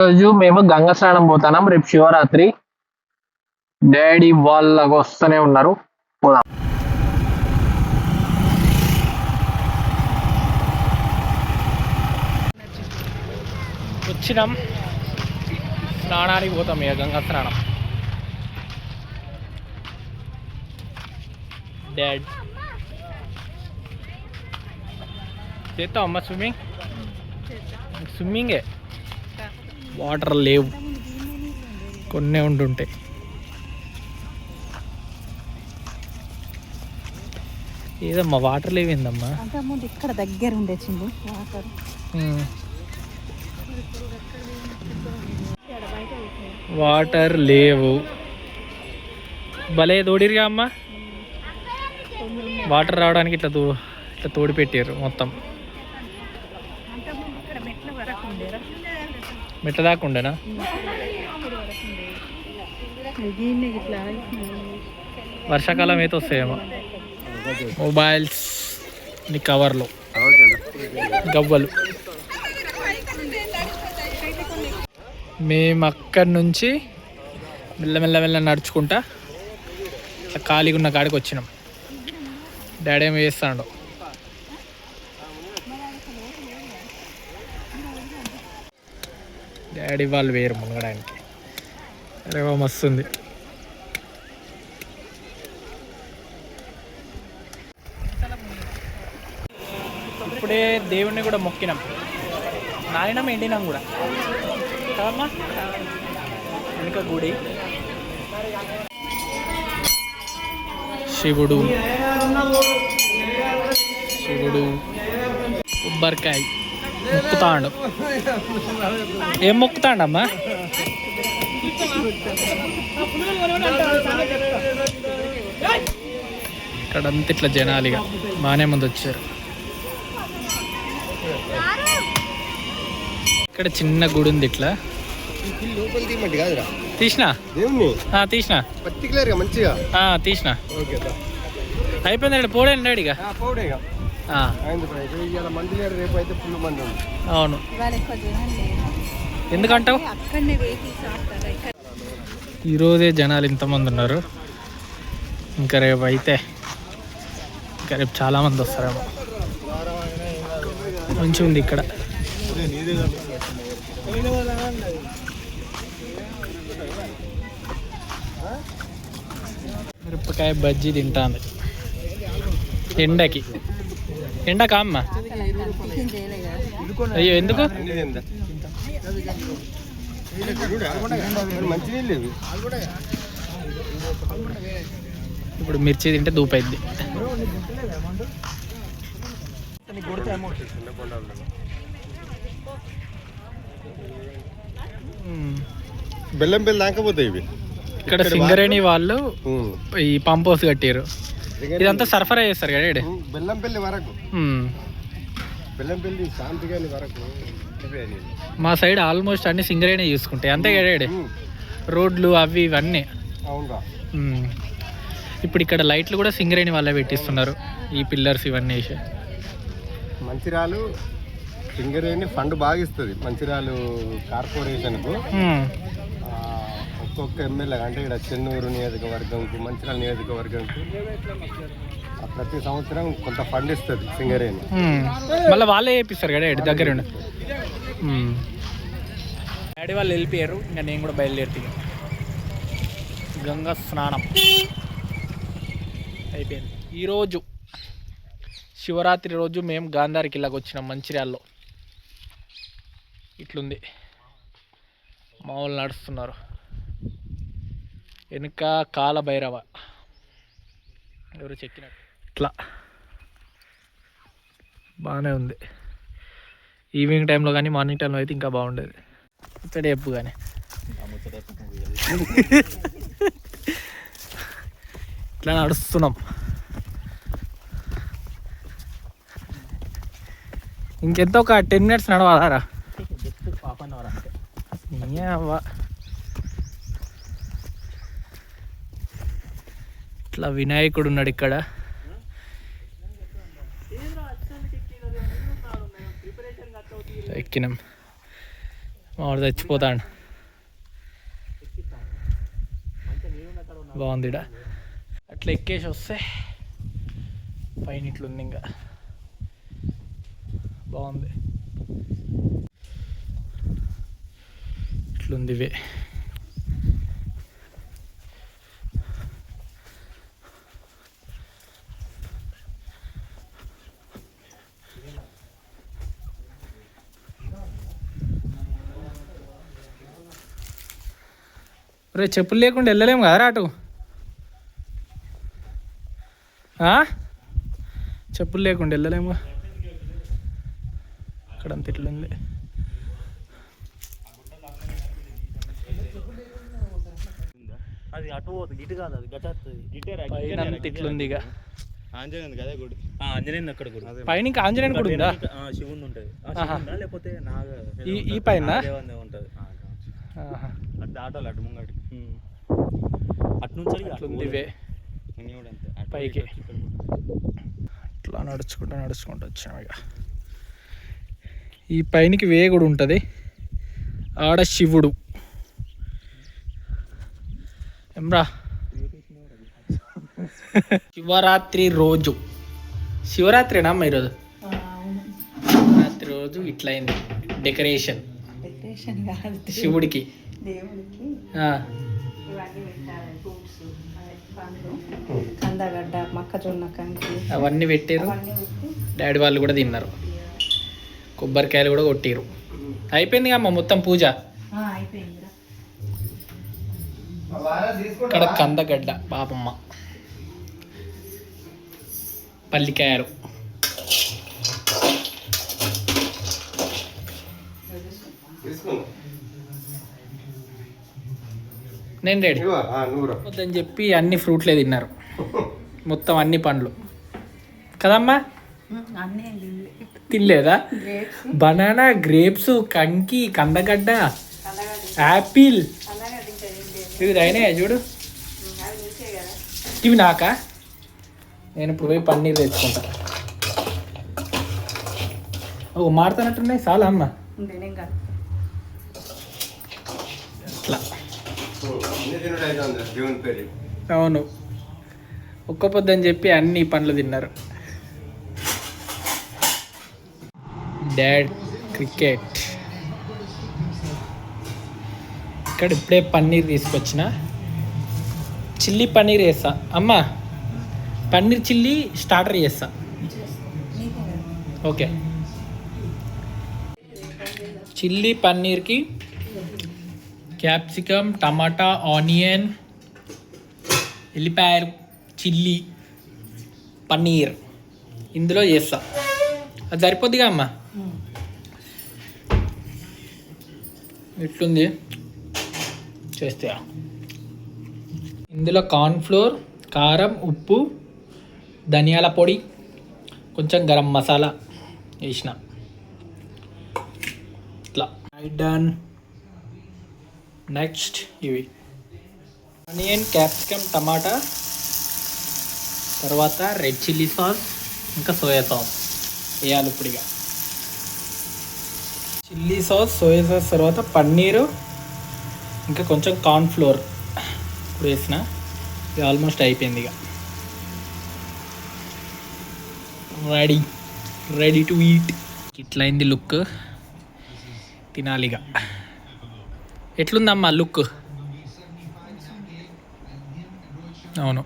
రోజు మేము గంగా స్నానం పోతున్నాం. రేపు శివరాత్రి. డాడీ వాళ్ళకు వస్తూనే ఉన్నారు. పోదాం. వచ్చినాం, స్నానానికి పోతాం. ఇక గంగా స్నానం. డాడ్ చేస్తాం అమ్మ స్విమ్మింగే. వాటర్ లేవు, కొన్నే ఉంటుంటాయి. ఏదమ్మా వాటర్ లేవిందమ్మా? ఇక్కడ దగ్గర ఉండేచింది వాటర్ లేవు. భలే తోడిరుగా అమ్మ. వాటర్ రావడానికి ఇట్లా తోడి పెట్టారు మొత్తం. మెట్ల దాకా ఉండేనా? వర్షాకాలం అయితే వస్తాయేమో. మొబైల్స్ కవర్లో గవ్వలు. మేము అక్కడి నుంచి మెల్లమెల్ల నడుచుకుంటా ఖాళీగా ఉన్న కాడికి వచ్చినాం. డాడీ ఏమో చేస్తాడు. డాడీ వాళ్ళు వేరు మునగడానికి. రేవో మస్తుంది. ఇప్పుడే దేవుణ్ణి కూడా మొక్కినాం, నానినాం, ఎండినాం కూడా కదమ్మా. వెనుక గుడి, శివుడు కొబ్బరికాయ మొక్కుతాడు. ఏం మొక్కుతాడమ్మా? ఇక్కడంతా ఇట్లా జనాలిగా బాగానే మంది వచ్చారు. ఇక్కడ చిన్న గుడి ఉంది. ఇట్లా తీసిన అయిపోయింది. పోడండి డాడీగా. అవును, ఎందుకంటావు? ఈరోజే జనాలు ఇంతమంది ఉన్నారు. ఇంకా రేపు అయితే రేపు చాలామంది వస్తారేమో. మంచిగా ఉంది ఇక్కడ. మిరపకాయ బజ్జీ తింటాను ఎండకా అమ్మ? అయ్యో, ఎందుకు? ఇప్పుడు మిర్చి తింటే దూపైద్ది. బెల్లం బెల్లం దాకపోతాయి ఇవి. ఇక్కడ సింగరేణి వాళ్ళు ఈ పంప్ హౌస్ కట్టారు. ఇదంతా సరఫరా చేస్తారు కదా బెల్లంపల్లి వరకు. బెల్లంపల్లి శాంతిగాని వరకు. మా సైడ్ ఆల్మోస్ట్ అన్ని సింగరేణి చూసుకుంటాయి, అంతే కదా. రోడ్లు అవి ఇవన్నీ. ఇప్పుడు ఇక్కడ లైట్లు కూడా సింగరేణి వాళ్ళే పెట్టిస్తున్నారు. ఈ పిల్లర్స్ ఇవన్నీ వేసి. మంచిర్యాలు సింగరేణి ఫండ్ బాగా ఇస్తుంది. మంచిర్యాలు కార్పొరేషన్కు ఒక్కొక్క ఎమ్మెల్యే, అంటే ఇక్కడ చెన్నూరు నియోజకవర్గంకు, మంచిర్యాల నియోజకవర్గంకు ప్రతి సంవత్సరం కొంత ఫండ్ ఇస్తుంది సింగరేణి. మళ్ళీ వాళ్ళే చేపిస్తారు కదా దగ్గర. డాడీ వాళ్ళు వెళ్ళిపోయారు, ఇంకా నేను కూడా బయలుదేరుతాను. గంగా స్నానం అయిపోయింది. ఈరోజు శివరాత్రి రోజు మేము గాంధారి కిల్లాకి వచ్చినాం మంచిర్యాలలో. ఇట్లుంది, మామూలు నడుస్తున్నారు. వెనుక కాలభైరవ ఎవరు చెక్కినట్టు. ఇట్లా బాగానే ఉంది. ఈవినింగ్ టైంలో కానీ మార్నింగ్ టైంలో అయితే ఇంకా బాగుండేది. ఇక్కడే చెప్పు కానీ. ఇట్లా నడుస్తున్నాం. ఇంకెంత ఒక 10 minutes నడవాలారా? ఇట్లా వినాయకుడు ఉన్నాడు ఇక్కడ. ఎక్కినాం. మామిడి చచ్చిపోతాడు. బాగుంది ఇడ. అట్లా ఎక్కేసి వస్తే పైన ఇట్లుంది, ఇంకా బాగుంది. ఇట్లుంది ఇవే. రే చెప్పులు లేకుండా వెళ్ళలేము కదా అటు. చెప్పులు లేకుండా వెళ్ళలేము. అక్కడంత ఇట్లుంది. అది అటు పోతుంది, ఇటు కాదు, అది గట్ట పైన ఇట్లుంది ఇక. ఆంజనేయుని కదా గుడి. ఆంజనేయుని అక్కడ గుడి. పైన ఇంకా ఆంజనేయుని గుడి ఉందా? శివుని ఉంటుంది లేకపోతే ఈ పైన ఉంటుంది. అటు ఆటోలు అటు ముంగటి అటు నుంచి అట్లుంది ఇవే పైకి. అట్లా నడుచుకుంటూ వచ్చినాం ఇక. ఈ పైనకి వేగుడు ఉంటుంది, ఆడ శివుడు. ఏమ్రా శివరాత్రి రోజు, శివరాత్రినా అమ్మ ఈరోజు? శివరాత్రి రోజు ఇట్లా అయింది డెకరేషన్ శివుడికి. కందగడ్డ, మొక్కజొన్న కంకి అవన్నీ పెట్టారు. డాడీ వాళ్ళు కూడా తిన్నారు. కొబ్బరికాయలు కూడా కొట్టిరు. అయిపోయింది అమ్మ మొత్తం పూజ. ఇక్కడ కందగడ్డ పాపమ్మ, పల్లికాయలు, నేను రెడీ వద్దని చెప్పి అన్ని ఫ్రూట్లే తిన్నారు, మొత్తం అన్ని పండ్లు కదమ్మా. తినలేదా? బనానా, గ్రేప్స్, కంకి, కందగడ్డ, యాపిల్, ఇవి అయినాయా చూడు. ఇవి నాకా? నేను ఇప్పుడు పోయి పన్నీర్ తెచ్చుకుంటా. ఓ మారుతున్నట్టున్నాయి చాలా అమ్మ. అట్లా అవును, ఒక్క పొద్దని చెప్పి అన్ని పండ్లు తిన్నారు. Dad cricket. ఇక్కడ ఇప్పుడే పన్నీర్ తీసుకొచ్చిన, చిల్లీ పన్నీర్ వేస్తా అమ్మ. పన్నీర్ చిల్లీ స్టార్టర్ చేస్తా. ఓకే. చిల్లీ పన్నీర్కి క్యాప్సికమ్, టమాటా, ఆనియన్, ఎల్లిపాయలు, చిల్లీ, పన్నీర్ ఇందులో చేస్తా. అది సరిపోద్దిగా అమ్మ? ఎట్లుంది చేస్తే? ఇందులో కార్న్ఫ్లోర్, కారం, ఉప్పు, ధనియాల పొడి, కొంచెం గరం మసాలా వేసిన. ఇట్లా డన్. నెక్స్ట్ ఇవి ఆనియన్, క్యాప్సికమ్, టమాటా, తర్వాత రెడ్ చిల్లీ సాస్, ఇంకా సోయా సాస్ వేయాలి ఇప్పుడు. ఇక చిల్లీ సాస్, సోయా సాస్ తర్వాత పన్నీరు, ఇంకా కొంచెం కార్న్ఫ్లోర్ ఇప్పుడు వేసిన. ఇది ఆల్మోస్ట్ అయిపోయింది. ఇక రెడీ టు ఈట్. ఇట్లా అయింది లుక్. తినాలి ఇక. ఎట్లుందమ్మా లుక్? అవును.